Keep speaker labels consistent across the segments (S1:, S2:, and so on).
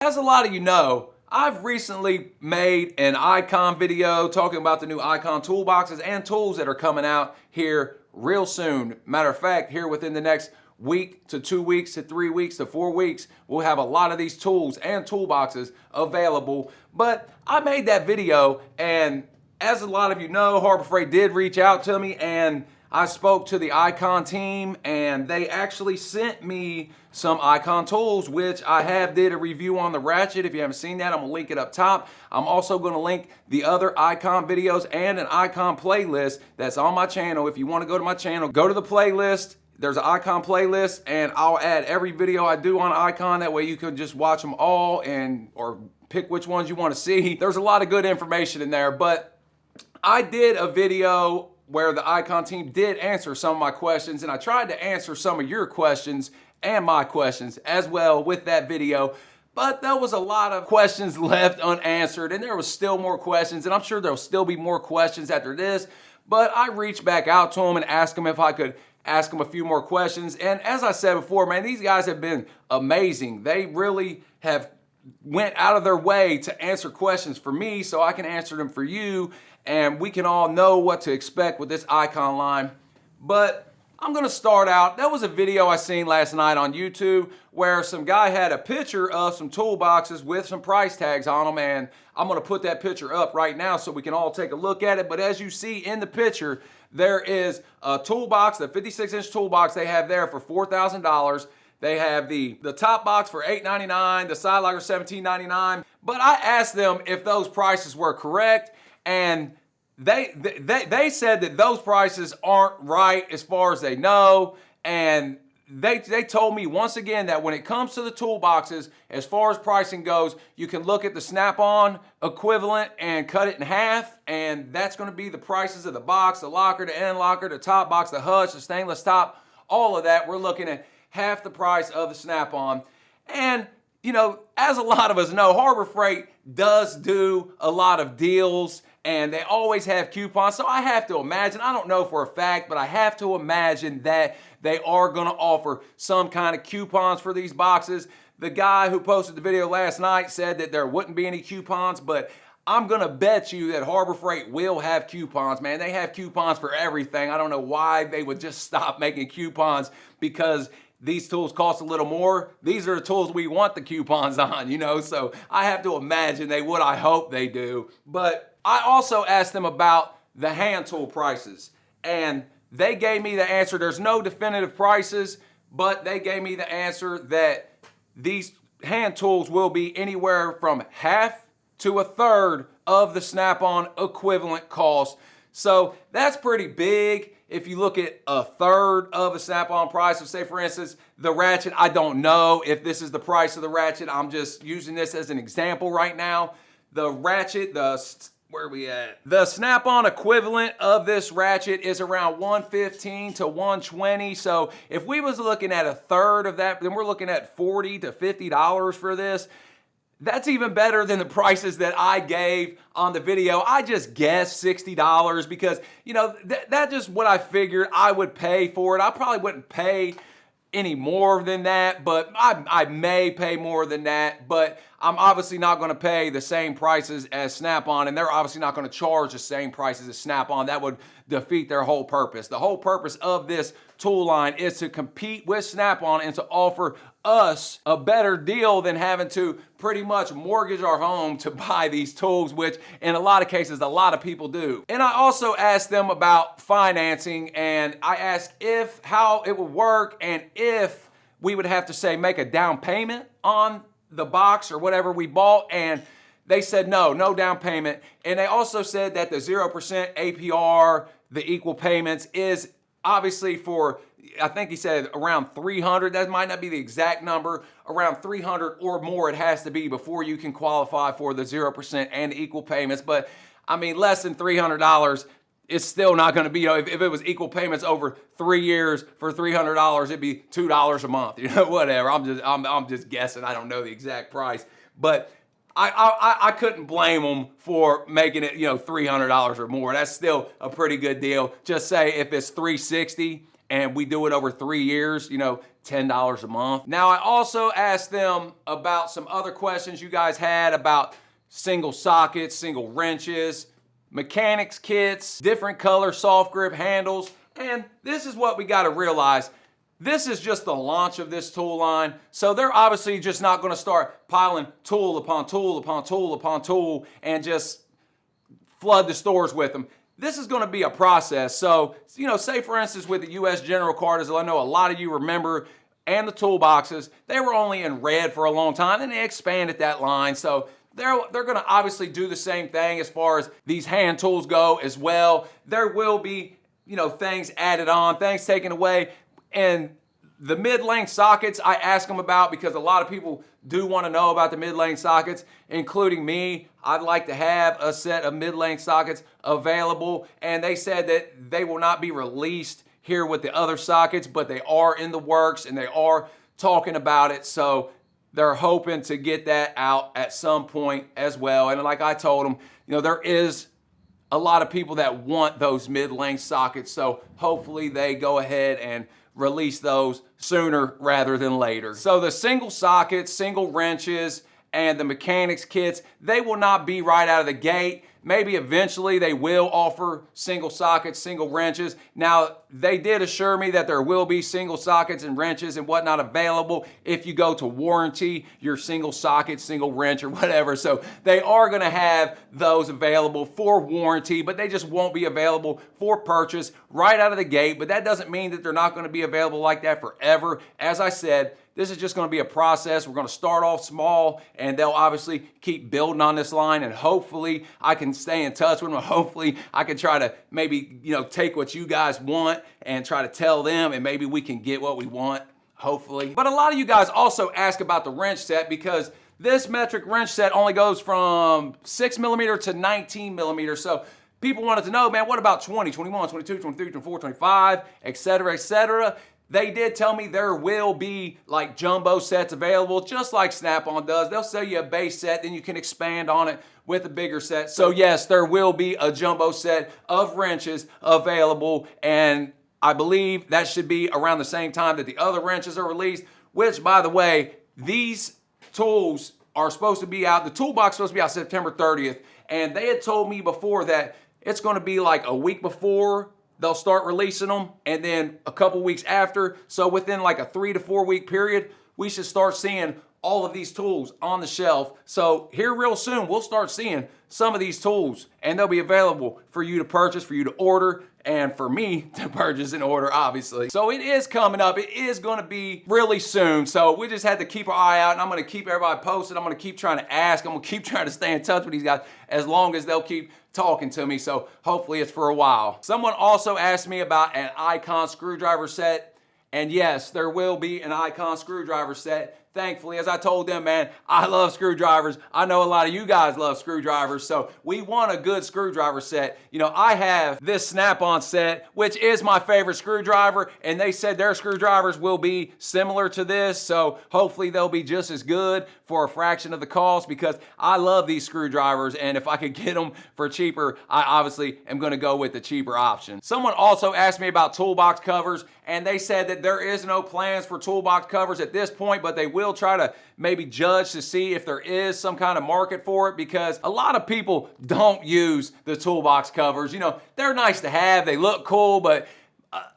S1: As a lot of you know, I've recently made an icon video talking about the new icon toolboxes and tools that are coming out here real soon. Matter of fact, here within the next week to 2 weeks to 3 weeks to 4 weeks, we'll have a lot of these tools and toolboxes available. But I made that video, and as a lot of you know, Harbor Freight did reach out to me, and I spoke to the icon team, and they actually sent me some icon tools, which I did a review on the Ratchet. If you haven't seen that, I'm gonna link it up top. I'm also gonna link the other icon videos and an icon playlist that's on my channel. If you wanna go to my channel, go to the playlist. There's an icon playlist, and I'll add every video I do on icon. That way you can just watch them all or pick which ones you wanna see. There's a lot of good information in there, but I did a video where the icon team did answer some of my questions, and I tried to answer some of your questions and my questions as well with that video. But there was a lot of questions left unanswered, and there was still more questions, and I'm sure there'll still be more questions after this. But I reached back out to them and asked them if I could ask them a few more questions. And as I said before, man, these guys have been amazing. They really have went out of their way to answer questions for me so I can answer them for you, and we can all know what to expect with this icon line. But I'm gonna start out. That was a video I seen last night on YouTube where some guy had a picture of some toolboxes with some price tags on them, and I'm gonna put that picture up right now so we can all take a look at it. But as you see in the picture, there is a toolbox, the 56-inch toolbox they have there for $4,000. They have the top box for $899, the side locker $1799. But I asked them if those prices were correct, and they said that those prices aren't right as far as they know. And they told me once again that when it comes to the toolboxes, as far as pricing goes, you can look at the Snap-on equivalent and cut it in half, and that's going to be the prices of the box, the locker, the end locker, the top box, the hutch, the stainless top, all of that. We're looking at half the price of the Snap-on. And you know, as a lot of us know, Harbor Freight does do a lot of deals, and they always have coupons. So I have to imagine, I don't know for a fact, but I have to imagine that they are gonna offer some kind of coupons for these boxes. The guy who posted the video last night said that there wouldn't be any coupons, but I'm gonna bet you that Harbor Freight will have coupons, man. They have coupons for everything. I don't know why they would just stop making coupons because these tools cost a little more. These are the tools we want the coupons on, you know, so I have to imagine they would. I hope they do. But I also asked them about the hand tool prices, and they gave me the answer. There's no definitive prices, but they gave me the answer that these hand tools will be anywhere from half to a third of the Snap-on equivalent cost. So that's pretty big. If you look at a third of a Snap-on price, so say for instance, the Ratchet, I don't know if this is the price of the Ratchet. I'm just using this as an example right now. The Ratchet, where are we at? The Snap-on equivalent of this Ratchet is around $115 to $120. So if we was looking at a third of that, then we're looking at $40 to $50 for this. That's even better than the prices that I gave on the video. I just guessed $60 because, you know, that's just what I figured I would pay for it. I probably wouldn't pay any more than that, but I may pay more than that, but I'm obviously not gonna pay the same prices as Snap-on, and they're obviously not gonna charge the same prices as Snap-on. That would defeat their whole purpose. The whole purpose of this tool line is to compete with Snap-on and to offer us a better deal than having to pretty much mortgage our home to buy these tools, which in a lot of cases, a lot of people do. And I also asked them about financing, and I asked how it would work and if we would have to say make a down payment on the box or whatever we bought, and they said no down payment. And they also said that the 0% APR, the equal payments, is obviously for, I think he said around 300. That might not be the exact number. Around 300 or more it has to be before you can qualify for the 0% and equal payments. But I mean, less than $300, it's still not going to be, you know, if it was equal payments over 3 years for $300, it'd be $2 a month, you know, whatever. I'm just guessing. I don't know the exact price, but I couldn't blame them for making it, you know, $300 or more. That's still a pretty good deal. Just say if it's $360 and we do it over 3 years, $10 a month. Now, I also asked them about some other questions you guys had about single sockets, single wrenches, mechanics kits, different color soft grip handles, and this is what we got to realize. This is just the launch of this tool line, so they're obviously just not going to start piling tool upon tool upon tool upon tool and just flood the stores with them. This is going to be a process. So, say for instance with the U.S. General Card, as I know a lot of you remember, and the toolboxes, they were only in red for a long time, and they expanded that line. So they're going to obviously do the same thing as far as these hand tools go as well. There will be, things added on, things taken away, and the mid-length sockets I ask them about because a lot of people do want to know about the mid-length sockets, including me. I'd like to have a set of mid-length sockets available, and they said that they will not be released here with the other sockets, but they are in the works and they are talking about it. So they're hoping to get that out at some point as well. And like I told them, there is a lot of people that want those mid-length sockets. So hopefully they go ahead and release those sooner rather than later. So the single sockets, single wrenches, and the mechanics kits, they will not be right out of the gate. Maybe eventually they will offer single sockets, single wrenches. Now, they did assure me that there will be single sockets and wrenches and whatnot available if you go to warranty your single socket, single wrench, or whatever. So they are going to have those available for warranty, but they just won't be available for purchase right out of the gate. But that doesn't mean that they're not going to be available like that forever. As I said, this is just going to be a process. We're going to start off small, and they'll obviously keep building on this line, and hopefully I can stay in touch with them. Hopefully I can try to maybe, take what you guys want and try to tell them, and maybe we can get what we want, hopefully. But a lot of you guys also ask about the wrench set because this metric wrench set only goes from 6mm to 19mm. So people wanted to know, man, what about 20, 21, 22, 23, 24, 25, etc., etc.? They did tell me there will be like jumbo sets available, just like Snap-on does. They'll sell you a base set, then you can expand on it with a bigger set. So yes, there will be a jumbo set of wrenches available, and I believe that should be around the same time that the other wrenches are released, which, by the way, these tools are supposed to be out. The toolbox is supposed to be out September 30th, and they had told me before that it's going to be like a week before they'll start releasing them, and then a couple weeks after. So within like a 3 to 4 week period, we should start seeing all of these tools on the shelf. So here real soon, we'll start seeing some of these tools, and they'll be available for you to purchase, for you to order, and for me to purchase and order, obviously. So it is coming up. It is going to be really soon. So we just had to keep our eye out, and I'm going to keep everybody posted. I'm going to keep trying to ask. I'm going to keep trying to stay in touch with these guys as long as they'll keep talking to me. So hopefully it's for a while. Someone also asked me about an Icon screwdriver set. And yes, there will be an Icon screwdriver set. Thankfully, as I told them, man, I love screwdrivers. I know a lot of you guys love screwdrivers, so we want a good screwdriver set. I have this Snap-on set, which is my favorite screwdriver, and they said their screwdrivers will be similar to this, so hopefully they'll be just as good for a fraction of the cost because I love these screwdrivers, and if I could get them for cheaper, I obviously am going to go with the cheaper option. Someone also asked me about toolbox covers, and they said that there is no plans for toolbox covers at this point, but they will try to maybe judge to see if there is some kind of market for it because a lot of people don't use the toolbox covers. They're nice to have, they look cool, but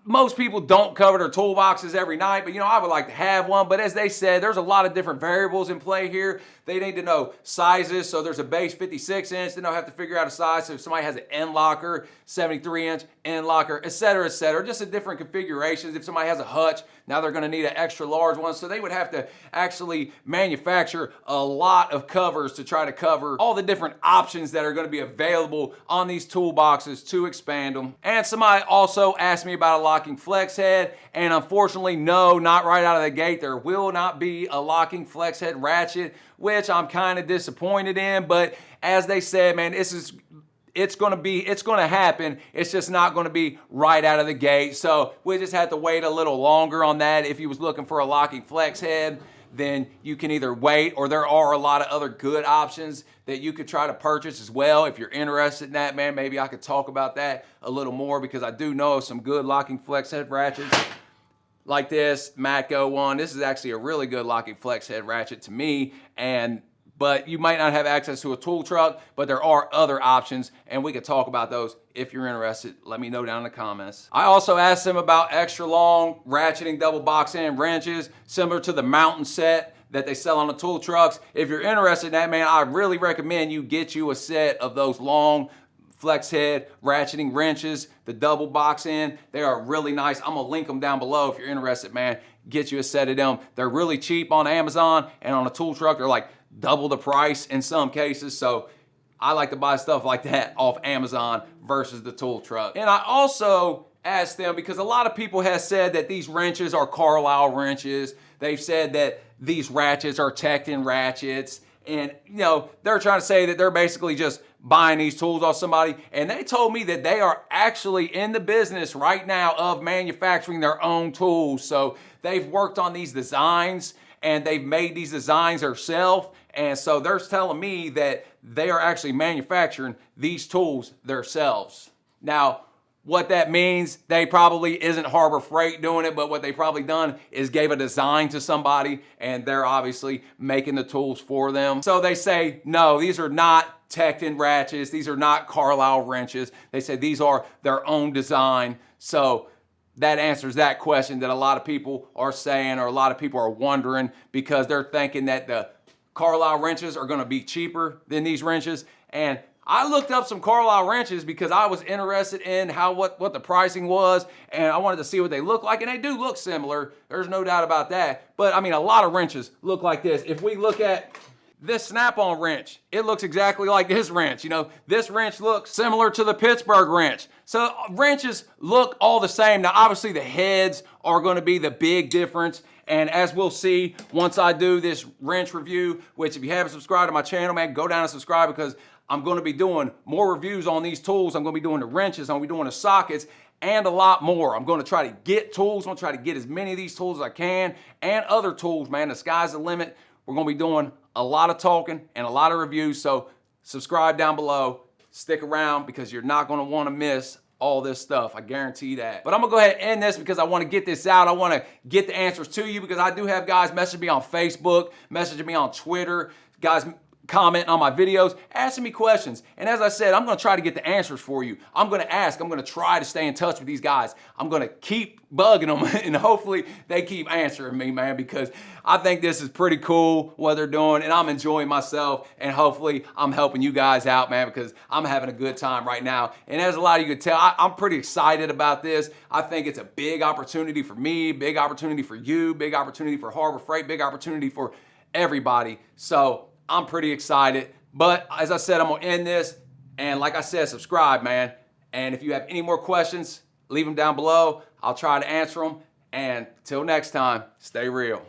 S1: most people don't cover their toolboxes every night, but I would like to have one. But as they said, there's a lot of different variables in play here. They need to know sizes. So there's a base 56 inch. Then they'll have to figure out a size. So if somebody has an end locker, 73 inch end locker, et cetera, just a different configurations. If somebody has a hutch, now they're going to need an extra large one. So they would have to actually manufacture a lot of covers to try to cover all the different options that are going to be available on these toolboxes to expand them. And somebody also asked me about a locking flex head. And unfortunately, no, not right out of the gate. There will not be a locking flex head ratchet, which I'm kind of disappointed in. But as they said, man, it's going to happen. It's just not going to be right out of the gate. So we just had to wait a little longer on that if you was looking for a locking flex head. then you can either wait, or there are a lot of other good options that you could try to purchase as well. If you're interested in that, man, maybe I could talk about that a little more, because I do know some good locking flex head ratchets like this Matco one. This is actually a really good locking flex head ratchet to me, but you might not have access to a tool truck, but there are other options, and we could talk about those if you're interested. Let me know down in the comments. I also asked them about extra long ratcheting double box end wrenches, similar to the mountain set that they sell on the tool trucks. If you're interested in that, man, I really recommend you get you a set of those long flex head ratcheting wrenches, the double box end. They are really nice. I'm gonna link them down below if you're interested, man. Get you a set of them. They're really cheap on Amazon, and on a tool truck, they're like double the price in some cases. So I like to buy stuff like that off Amazon versus the tool truck. And I also asked them, because a lot of people have said that these wrenches are Carlisle wrenches. They've said that these ratchets are Tekton ratchets. And, you know, they're trying to say that they're basically just buying these tools off somebody. And they told me that they are actually in the business right now of manufacturing their own tools. So they've worked on these designs, and they've made these designs themselves. And so they're telling me that they are actually manufacturing these tools themselves. Now, what that means, they probably isn't Harbor Freight doing it, but what they probably done is gave a design to somebody, and they're obviously making the tools for them. So they say, no, these are not Tekton ratchets. These are not Carlisle wrenches. They say these are their own design. So that answers that question that a lot of people are saying, or a lot of people are wondering, because they're thinking that the Carlisle wrenches are gonna be cheaper than these wrenches. And I looked up some Carlisle wrenches because I was interested in what the pricing was, and I wanted to see what they look like, and they do look similar. There's no doubt about that. But I mean, a lot of wrenches look like this. If we look at this snap-on wrench, it looks exactly like this wrench. You know, this wrench looks similar to the Pittsburgh wrench. So wrenches look all the same. Now, obviously the heads are gonna be the big difference. And as we'll see once I do this wrench review, which if you haven't subscribed to my channel, man, go down and subscribe, because I'm gonna be doing more reviews on these tools. I'm gonna be doing the wrenches, I'm gonna be doing the sockets, and a lot more. I'm gonna try to get tools. I'm gonna try to get as many of these tools as I can, and other tools, man. The sky's the limit. We're gonna be doing a lot of talking and a lot of reviews, so subscribe down below. Stick around, because you're not gonna wanna miss all this stuff. I guarantee that. But I'm gonna go ahead and end this, because I wanna get this out. I wanna get the answers to you, because I do have guys messaging me on Facebook, messaging me on Twitter, guys commenting on my videos, asking me questions. And as I said, I'm gonna try to get the answers for you. I'm gonna ask, I'm gonna try to stay in touch with these guys. I'm gonna keep bugging them, and hopefully they keep answering me, man, because I think this is pretty cool what they're doing, and I'm enjoying myself, and hopefully I'm helping you guys out, man, because I'm having a good time right now. And as a lot of you could tell, I'm pretty excited about this. I think it's a big opportunity for me, big opportunity for you, big opportunity for Harbor Freight, big opportunity for everybody. So I'm pretty excited. But as I said, I'm gonna end this, and like I said, subscribe, man. And if you have any more questions, leave them down below. I'll try to answer them. And till next time, stay real.